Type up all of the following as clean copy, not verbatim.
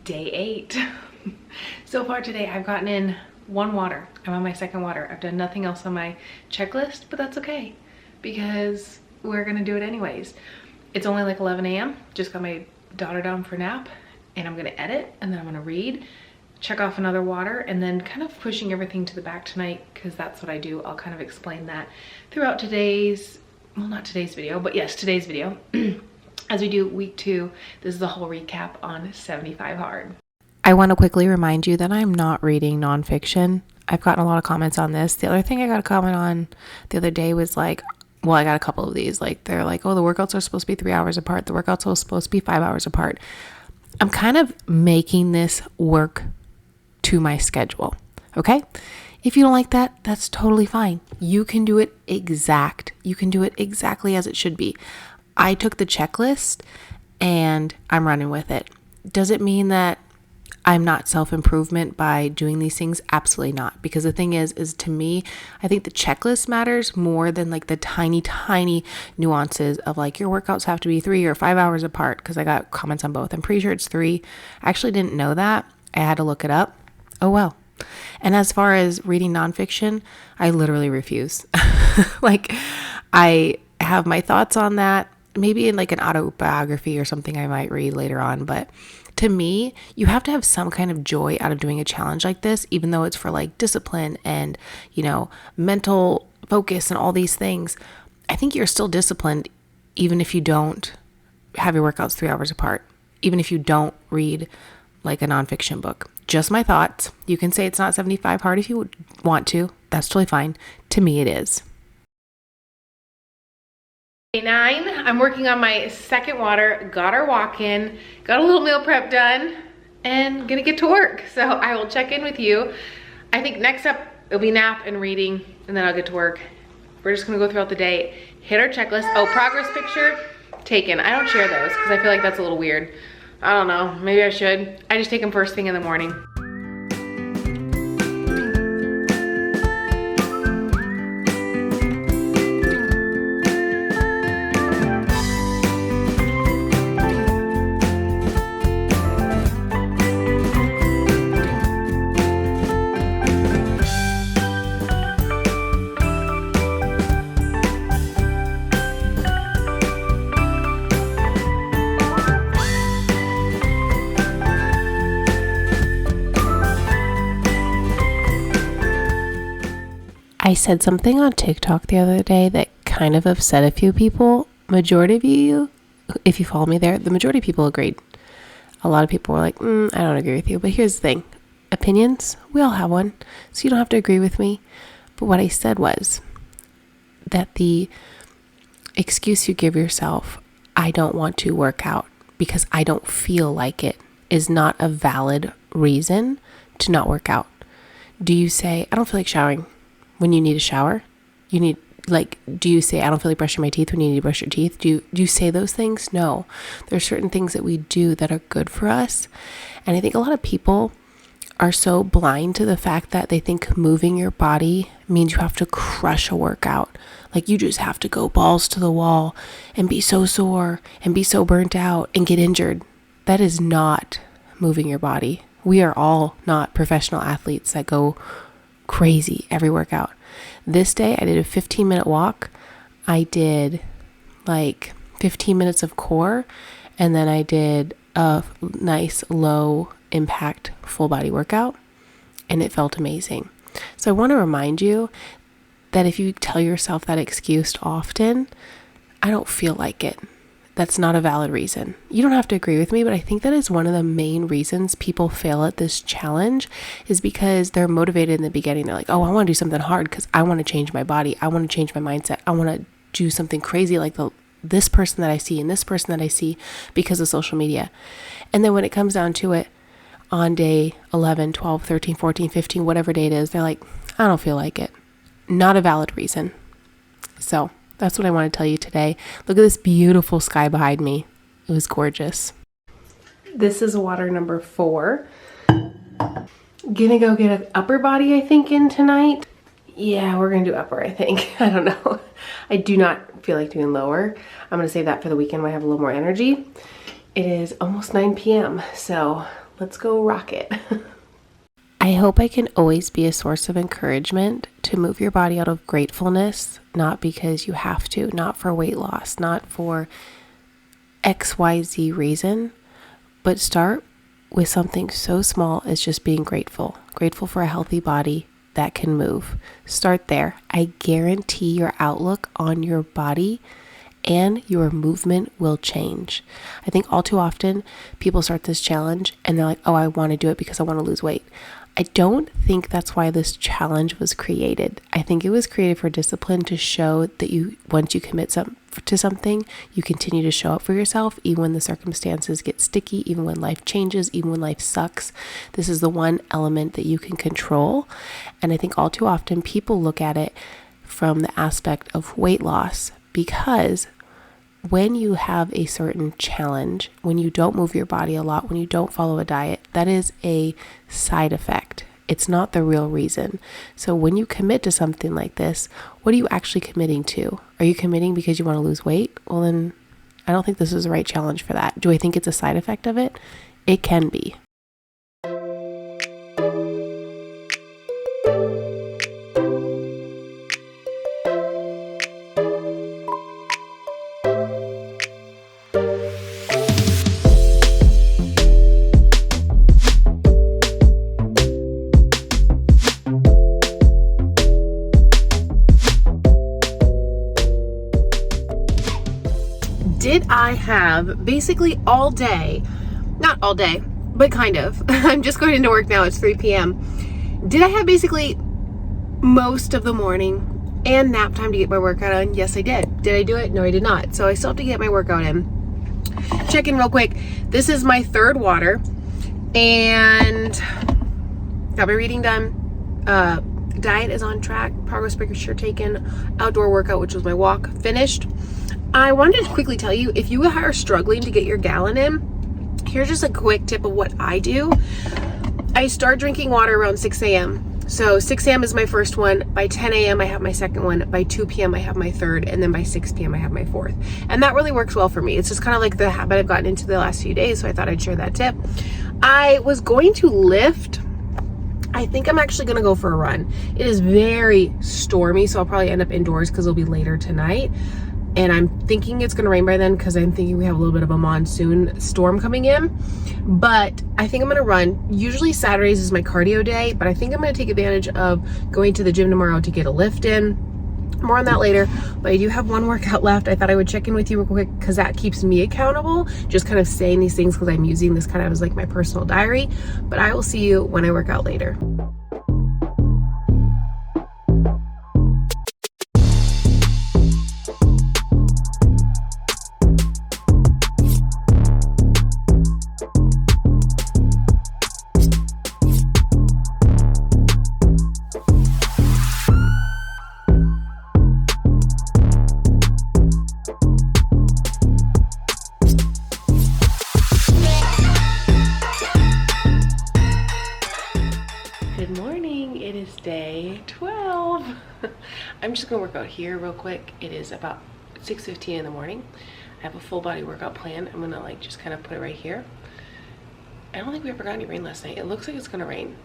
Day 8. So far today I've gotten in 1 water. I'm on my 2nd water. I've done nothing else on my checklist, but that's okay because we're gonna do it anyways. It's only like 11 a.m. Just got my daughter down for a nap and I'm gonna edit and then I'm gonna read, check off another water, and then kind of pushing everything to the back tonight because that's what I do. I'll kind of explain that throughout today's, well, not today's video, but yes, today's video. As we do week 2, this is the whole recap on 75 Hard. I want to quickly remind you that I'm not reading nonfiction. I've gotten a lot of comments on this. The other thing I got a comment on the other day was like, well, I got a couple of these. Like, they're like, oh, the workouts are supposed to be 3 hours apart. The workouts are supposed to be 5 hours apart. I'm kind of making this work to my schedule. Okay? If you don't like that, that's totally fine. You can do it You can do it exactly as it should be. I took the checklist and I'm running with it. Does it mean that I'm not self-improvement by doing these things? Absolutely not. Because the thing is to me, I think the checklist matters more than like the tiny nuances of like your workouts have to be 3 or 5 hours apart. Because I got comments on both. I'm pretty sure it's 3. I actually didn't know that. I had to look it up. Oh well. And as far as reading nonfiction, I literally refuse. Like, I have my thoughts on that. Maybe in like an autobiography or something I might read later on. But to me, you have to have some kind of joy out of doing a challenge like this, even though it's for like discipline and, you know, mental focus and all these things. I think you're still disciplined even if you don't have your workouts 3 hours apart, even if you don't read like a nonfiction book. Just my thoughts. You can say it's not 75 hard if you want to. That's totally fine. To me, it is. Day 9, I'm working on my 2nd water, got our walk in, got a little meal prep done, and gonna get to work. So I will check in with you. I think next up, it'll be nap and reading, and then I'll get to work. We're just gonna go throughout the day, hit our checklist. Oh, progress picture taken. I don't share those because I feel like that's a little weird. I don't know, maybe I should. I just take them first thing in the morning. I said something on TikTok the other day that kind of upset a few people. Majority of you, if you follow me there, the majority of people agreed. A lot of people were like, I don't agree with you. But here's the thing. Opinions, we all have one. So you don't have to agree with me. But what I said was that the excuse you give yourself, I don't want to work out because I don't feel like it, is not a valid reason to not work out. Do you say, I don't feel like showering? When you need a shower, do you say, I don't feel like brushing my teeth when you need to brush your teeth? Do you say those things? No. There are certain things that we do that are good for us. And I think a lot of people are so blind to the fact that they think moving your body means you have to crush a workout. Like you just have to go balls to the wall and be so sore and be so burnt out and get injured. That is not moving your body. We are all not professional athletes that go crazy every workout. This day I did a 15-minute walk. I did like 15 minutes of core, and then I did a nice low impact full body workout, and it felt amazing. So I want to remind you that if you tell yourself that excuse often, I don't feel like it, that's not a valid reason. You don't have to agree with me, but I think that is one of the main reasons people fail at this challenge, is because they're motivated in the beginning. They're like, oh, I want to do something hard because I want to change my body. I want to change my mindset. I want to do something crazy like this person that I see and this person that I see because of social media. And then when it comes down to it, on day 11, 12, 13, 14, 15, whatever day it is, they're like, I don't feel like it. Not a valid reason. So that's what I want to tell you today. Look at this beautiful sky behind me. It was gorgeous. This is water number 4. Gonna go get an upper body, I think, in tonight. Yeah, we're gonna do upper, I think. I don't know. I do not feel like doing lower. I'm gonna save that for the weekend when I have a little more energy. It is almost 9 p.m. So Let's go rock it. I hope I can always be a source of encouragement to move your body out of gratefulness, not because you have to, not for weight loss, not for XYZ reason, but start with something so small as just being grateful. Grateful for a healthy body that can move. Start there. I guarantee your outlook on your body and your movement will change. I think all too often people start this challenge and they're like, oh, I want to do it because I want to lose weight. I don't think that's why this challenge was created. I think it was created for discipline to show that you, once you commit to something, you continue to show up for yourself, even when the circumstances get sticky, even when life changes, even when life sucks. This is the one element that you can control. And I think all too often people look at it from the aspect of weight loss, because when you have a certain challenge, when you don't move your body a lot, when you don't follow a diet, that is a side effect. It's not the real reason. So when you commit to something like this, what are you actually committing to? Are you committing because you want to lose weight? Well, then I don't think this is the right challenge for that. Do I think it's a side effect of it? It can be. Did I have basically all day, not all day, but kind of. I'm just going into work now. It's 3 p.m. Did I have basically most of the morning and nap time to get my workout on? Yes, I did. Did I do it? No, I did not. So I still have to get my workout in. Check in real quick. This is my third water and got my reading done. Diet is on track. Progress picture taken. Outdoor workout, which was my walk, finished. I wanted to quickly tell you, if you are struggling to get your gallon in, here's just a quick tip of what I do. I start drinking water around 6 a.m. So 6 a.m. is my first one. By 10 a.m. I have my second one. By 2 p.m. I have my third. And then by 6 p.m. I have my fourth. And that really works well for me. It's just kind of like the habit I've gotten into the last few days. So I thought I'd share that tip. I was going to lift. I think I'm actually going to go for a run. It is very stormy, so I'll probably end up indoors because it'll be later tonight. And I'm thinking it's going to rain by then because I'm thinking we have a little bit of a monsoon storm coming in. But I think I'm going to run. Usually Saturdays is my cardio day, but I think I'm going to take advantage of going to the gym tomorrow to get a lift in. More on that later, but I do have one workout left. I thought I would check in with you real quick because that keeps me accountable. Just kind of saying these things because I'm using this kind of as like my personal diary. But I will see you when I work out later. Good morning, it is day 12. I'm just gonna work out here real quick. It is about 6:15 in the morning. I have a full body workout plan. I'm gonna like just kind of put it right here. I don't think we ever got any rain last night. It looks like it's gonna rain.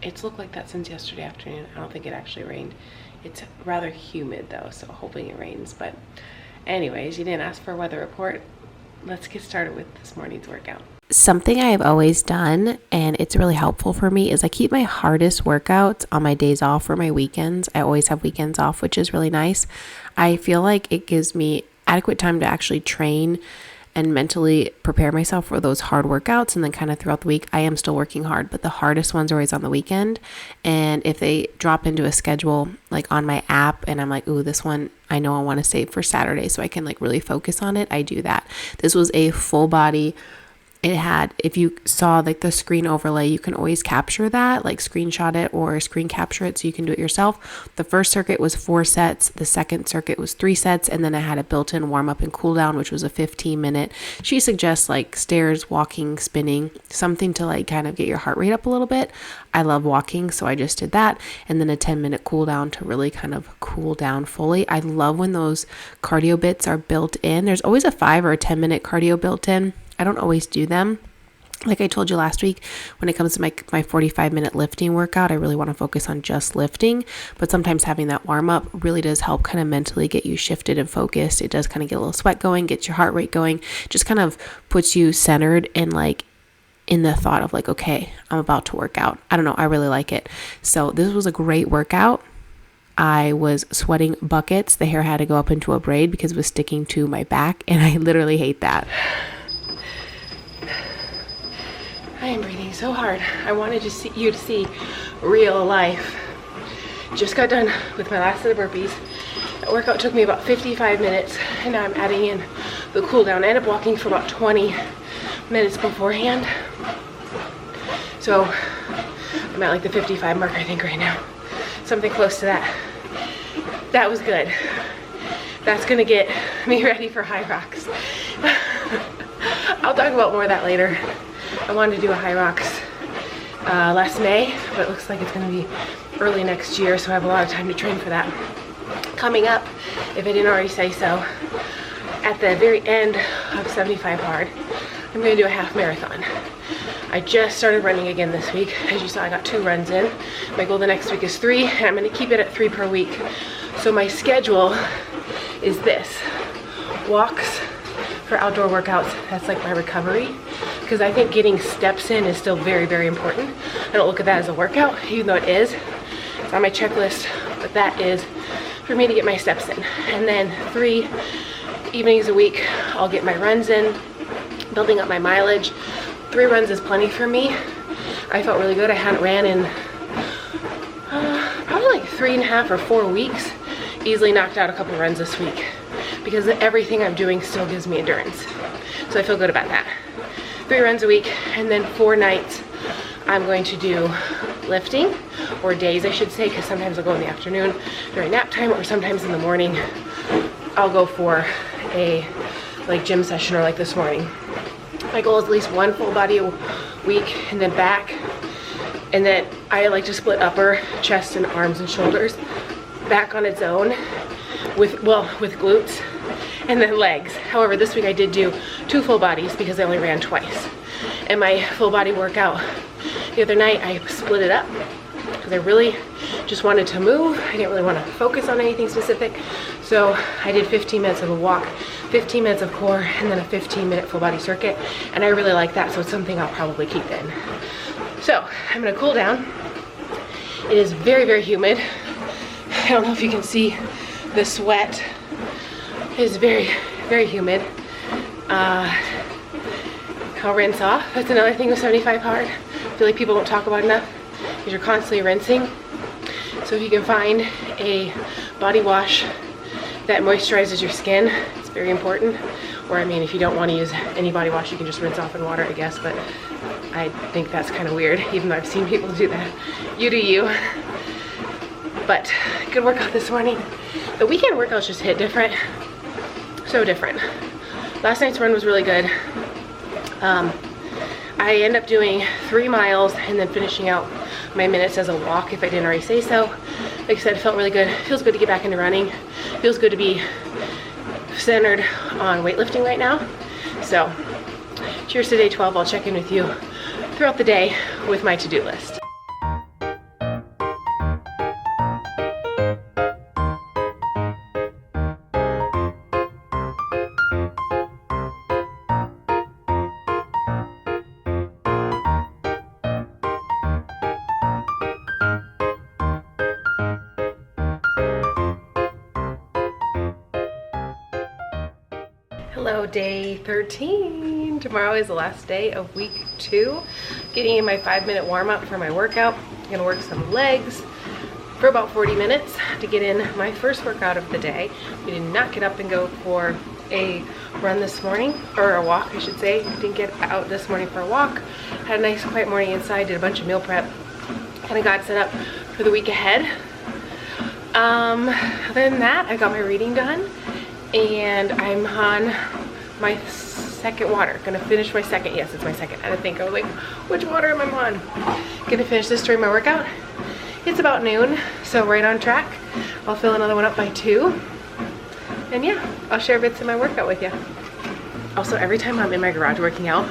It's looked like that since yesterday afternoon. I don't think it actually rained. It's rather humid though, so hoping it rains. But anyways, you didn't ask for a weather report. Let's get started with this morning's workout. Something I have always done, and it's really helpful for me, is I keep my hardest workouts on my days off or my weekends. I always have weekends off, which is really nice. I feel like it gives me adequate time to actually train and mentally prepare myself for those hard workouts. And then kind of throughout the week, I am still working hard, but the hardest ones are always on the weekend. And if they drop into a schedule, like on my app, and I'm like, ooh, this one, I know I want to save for Saturday so I can like really focus on it, I do that. This was a full body. It had, if you saw like the screen overlay, you can always capture that, like screenshot it or screen capture it so you can do it yourself. The first circuit was 4 sets. The second circuit was 3 sets. And then I had a built-in warm up and cool down, which was a 15-minute. She suggests like stairs, walking, spinning, something to like kind of get your heart rate up a little bit. I love walking, so I just did that. And then a 10-minute cool down to really kind of cool down fully. I love when those cardio bits are built in. There's always a 5 or a 10-minute cardio built in. I don't always do them. Like I told you last week, when it comes to my 45-minute lifting workout, I really want to focus on just lifting. But sometimes having that warm up really does help kind of mentally get you shifted and focused. It does kind of get a little sweat going, get your heart rate going, just kind of puts you centered and like in the thought of like, okay, I'm about to work out. I don't know. I really like it. So this was a great workout. I was sweating buckets. The hair had to go up into a braid because it was sticking to my back, and I literally hate that. I am breathing so hard. I wanted you to see real life. Just got done with my last set of burpees. That workout took me about 55 minutes, and now I'm adding in the cool down. I ended up walking for about 20 minutes beforehand. So I'm at like the 55 mark, I think, right now. Something close to that. That was good. That's gonna get me ready for high rocks. I'll talk about more of that later. I wanted to do a high rocks last May, but it looks like it's going to be early next year, so I have a lot of time to train for that. Coming up, if I didn't already say so, at the very end of 75 hard, I'm going to do a half marathon. I just started running again this week. As you saw, I got 2 runs in. My goal the next week is 3, and I'm going to keep it at 3 per week. So my schedule is this: walks for outdoor workouts. That's like my recovery, because I think getting steps in is still very, very important. I don't look at that as a workout, even though it is. It's on my checklist, but that is for me to get my steps in. And then 3 evenings a week, I'll get my runs in, building up my mileage. 3 runs is plenty for me. I felt really good. I hadn't ran in probably like 3.5 or 4 weeks. Easily knocked out a couple runs this week because everything I'm doing still gives me endurance. So I feel good about that. 3 runs a week, and then 4 nights I'm going to do lifting, or days I should say, because sometimes I'll go in the afternoon during nap time, or sometimes in the morning I'll go for a like gym session, or like this morning. My goal is at least 1 full body a week, and then back, and then I like to split upper, chest, and arms and shoulders back on its own with glutes, and then legs. However, this week I did do 2 full bodies because I only ran twice. And my full body workout the other night, I split it up because I really just wanted to move. I didn't really want to focus on anything specific. So I did 15 minutes of a walk, 15 minutes of core, and then a 15-minute full body circuit. And I really like that, so it's something I'll probably keep in. So I'm gonna cool down. It is very, very humid. I don't know if you can see the sweat. It is very, very humid. I'll rinse off. That's another thing with 75 hard. I feel like people don't talk about enough, because you're constantly rinsing. So if you can find a body wash that moisturizes your skin, it's very important. Or I mean, if you don't want to use any body wash, you can just rinse off in water, I guess, but I think that's kind of weird, even though I've seen people do that. You do you. But good workout this morning. The weekend workouts just hit different. So different. Last night's run was really good. I end up doing 3 miles and then finishing out my minutes as a walk, if I didn't already say so. Like I said, it felt really good. Feels good to get back into running. Feels good to be centered on weightlifting right now. So cheers to day 12. I'll check in with you throughout the day with my to-do list. Hello, day 13. Tomorrow is the last day of week 2. Getting in my 5-minute warm-up for my workout. I'm gonna work some legs for about 40 minutes to get in my first workout of the day. We did not get up and go for a run this morning, or a walk I should say. Didn't get out this morning for a walk. Had a nice quiet morning inside, did a bunch of meal prep. Kind of got set up for the week ahead. Other than that, I got my reading done. And I'm on my second water. Gonna finish my second. Yes, it's my second. I had to think. I was like, which water am I on? Gonna finish this during my workout. It's about noon, so right on track. I'll fill another one up by 2. And yeah, I'll share bits of my workout with you. Also, every time I'm in my garage working out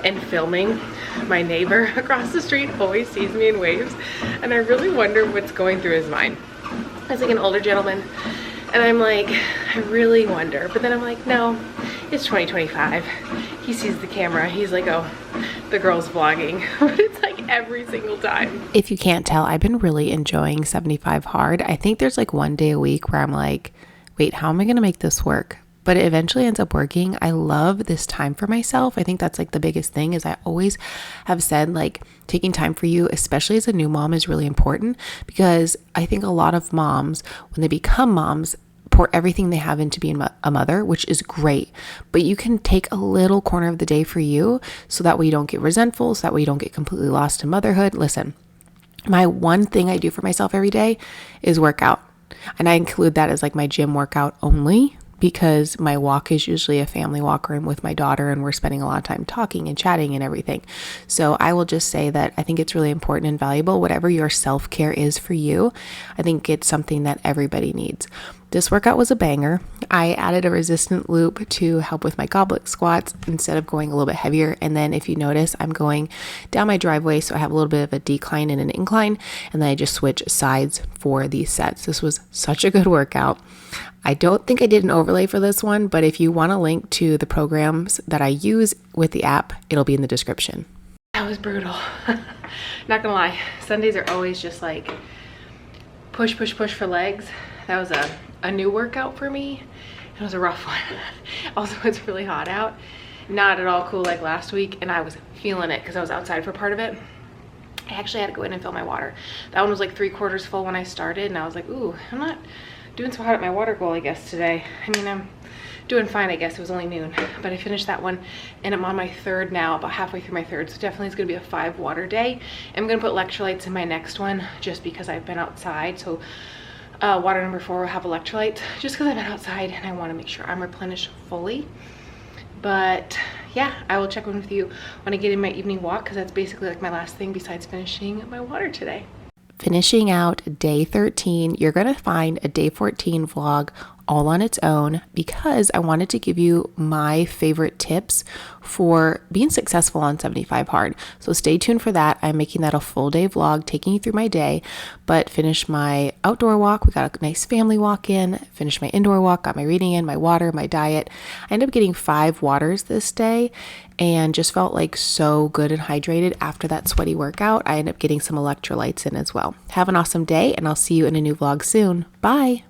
and filming. My neighbor across the street always sees me and waves, and I really wonder what's going through his mind. He's like an older gentleman, and I'm like, I really wonder. But then I'm like, no, it's 2025. He sees the camera, he's like, oh, the girl's vlogging. But it's like every single time. If you can't tell, I've been really enjoying 75 hard. I think there's like one day a week where I'm like, wait, how am I gonna make this work? But it eventually ends up working. I love this time for myself. I think that's like the biggest thing, is I always have said like taking time for you, especially as a new mom, is really important, because I think a lot of moms, when they become moms, pour everything they have into being a mother, which is great, but you can take a little corner of the day for you, so that way you don't get resentful, so that way you don't get completely lost in motherhood. Listen, my one thing I do for myself every day is work out. And I include that as like my gym workout only, because my walk is usually a family walk, or I'm with my daughter and we're spending a lot of time talking and chatting and everything. So I will just say that I think it's really important and valuable. Whatever your self-care is for you, I think it's something that everybody needs. This workout was a banger. I added a resistant loop to help with my goblet squats instead of going a little bit heavier. And then if you notice, I'm going down my driveway, so I have a little bit of a decline and an incline, and then I just switch sides for these sets. This was such a good workout. I don't think I did an overlay for this one, but if you want a link to the programs that I use with the app, it'll be in the description. That was brutal. Not gonna lie, Sundays are always just like push, push, push for legs. That was a new workout for me. It was a rough one. Also, it's really hot out. Not at all cool like last week, and I was feeling it because I was outside for part of it. I actually had to go in and fill my water. That one was like 3/4 full when I started, and I was like, ooh, I'm not doing so hot at my water goal, I guess, today. I mean, I'm doing fine, I guess. It was only noon, but I finished that one, and I'm on my third now, about halfway through my third, so definitely it's gonna be a 5 water day. I'm gonna put electrolytes in my next one just because I've been outside, so water number 4 will have electrolytes, just because I've been outside and I want to make sure I'm replenished fully. But yeah, I will check in with you when I get in my evening walk, because that's basically like my last thing besides finishing my water today. Finishing out day 13, you're going to find a day 14 vlog all on its own, because I wanted to give you my favorite tips for being successful on 75 hard. So stay tuned for that. I'm making that a full day vlog, taking you through my day, but finish my outdoor walk. We got a nice family walk in, finish my indoor walk, got my reading in, my water, my diet. I ended up getting 5 waters this day and just felt like so good and hydrated after that sweaty workout. I ended up getting some electrolytes in as well. Have an awesome day, and I'll see you in a new vlog soon. Bye.